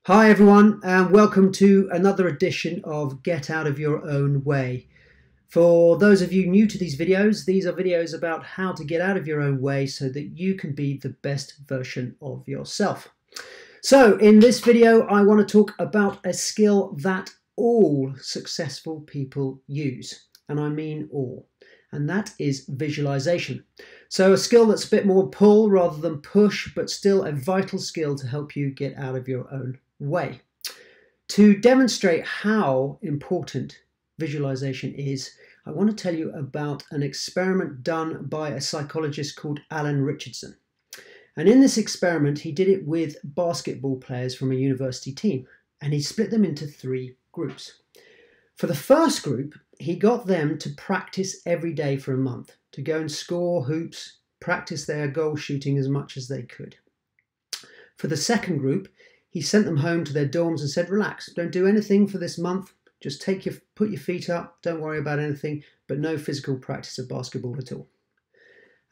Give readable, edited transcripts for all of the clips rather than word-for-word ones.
Hi everyone, and welcome to another edition of Get Out of Your Own Way. For those of you new to these are videos about how to get out of your own way so that you can be the best version of yourself. So in this video, I want to talk about a skill that all successful people use, and I mean all, and that is visualization. So a skill that's a bit more pull rather than push, but still a vital skill to help you get out of your own way. To demonstrate how important visualization is, I want to tell you about an experiment done by a psychologist called Alan Richardson. And in this experiment, he did it with basketball players from a university team, and he split them into 3 groups. For the first group, he got them to practice every day for a month, to go and score hoops, practice their goal shooting as much as they could. For the second group, he sent them home to their dorms and said, relax, don't do anything for this month, just put your feet up, don't worry about anything, but no physical practice of basketball at all.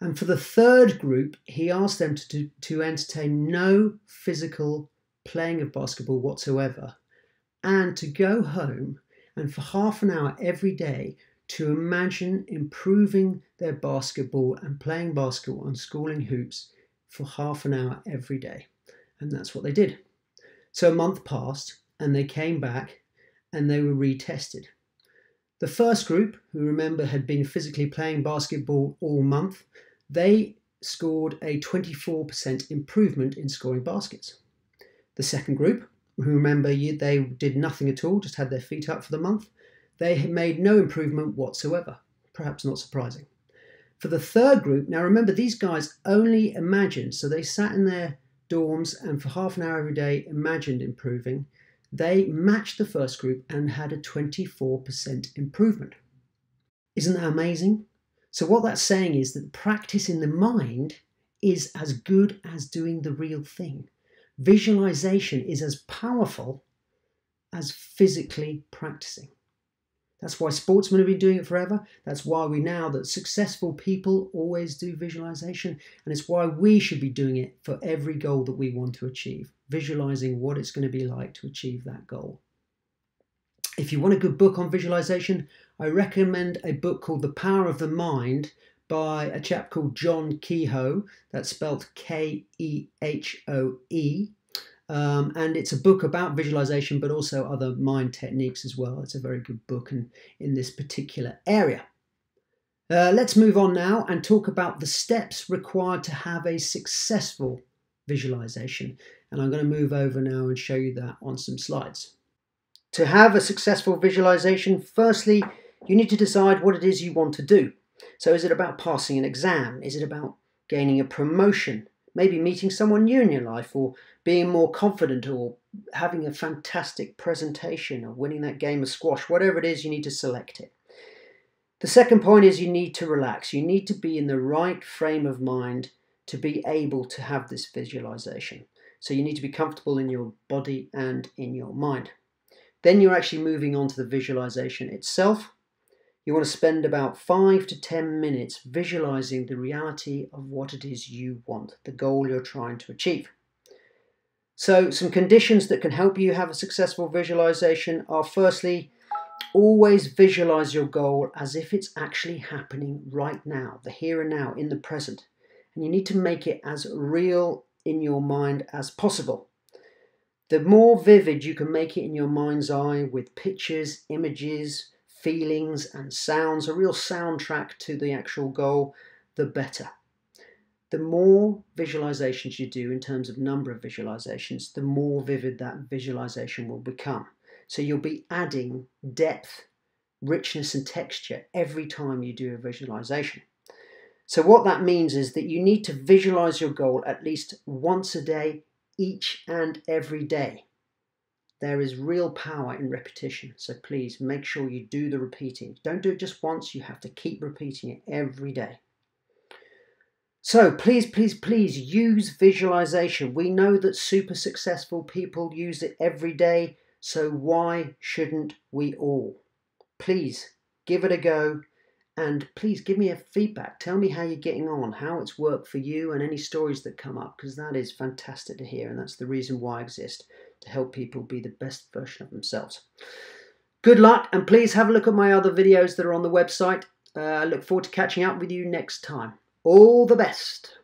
And for the third group, he asked them to entertain no physical playing of basketball whatsoever, and to go home and for half an hour every day to imagine improving their basketball and playing basketball and scoring hoops for half an hour every day. And that's what they did. So a month passed and they came back and they were retested. The first group, who remember had been physically playing basketball all month, they scored a 24% improvement in scoring baskets. The second group, who remember they did nothing at all, just had their feet up for the month, they had made no improvement whatsoever, perhaps not surprising. For the third group, now remember these guys only imagined, so they sat in their dorms and for half an hour every day imagined improving. They matched the first group and had a 24% improvement. Isn't that amazing? So what that's saying is that practice in the mind is as good as doing the real thing. Visualization is as powerful as physically practicing. That's why sportsmen have been doing it forever. That's why we know that successful people always do visualization. And it's why we should be doing it for every goal that we want to achieve, visualizing what it's going to be like to achieve that goal. If you want a good book on visualization, I recommend a book called The Power of the Mind by a chap called John Kehoe. That's spelled Kehoe. And it's a book about visualization, but also other mind techniques as well. It's a very good book in this particular area. Let's move on now and talk about the steps required to have a successful visualization. And I'm going to move over now and show you that on some slides. To have a successful visualization, firstly, you need to decide what it is you want to do. So is it about passing an exam? Is it about gaining a promotion? Maybe meeting someone new in your life, or being more confident, or having a fantastic presentation, or winning that game of squash. Whatever it is, you need to select it. The second point is you need to relax. You need to be in the right frame of mind to be able to have this visualization. So you need to be comfortable in your body and in your mind. Then you're actually moving on to the visualization itself. You want to spend about 5 to 10 minutes visualizing the reality of what it is you want, the goal you're trying to achieve. So some conditions that can help you have a successful visualization are, firstly, always visualize your goal as if it's actually happening right now, the here and now, in the present. And you need to make it as real in your mind as possible. The more vivid you can make it in your mind's eye with pictures, images, feelings and sounds, a real soundtrack to the actual goal, the better. The more visualizations you do in terms of number of visualizations, the more vivid that visualization will become. So you'll be adding depth, richness and texture every time you do a visualization. So what that means is that you need to visualize your goal at least once a day, each and every day. There is real power in repetition, so please make sure you do the repeating. Don't do it just once, you have to keep repeating it every day. So please, please, please use visualization. We know that super successful people use it every day, so why shouldn't we all? Please give it a go, and please give me a feedback. Tell me how you're getting on, how it's worked for you, and any stories that come up, because that is fantastic to hear, and that's the reason why I exist. to help people be the best version of themselves. Good luck, and please have a look at my other videos that are on the website. I look forward to catching up with you next time. All the best.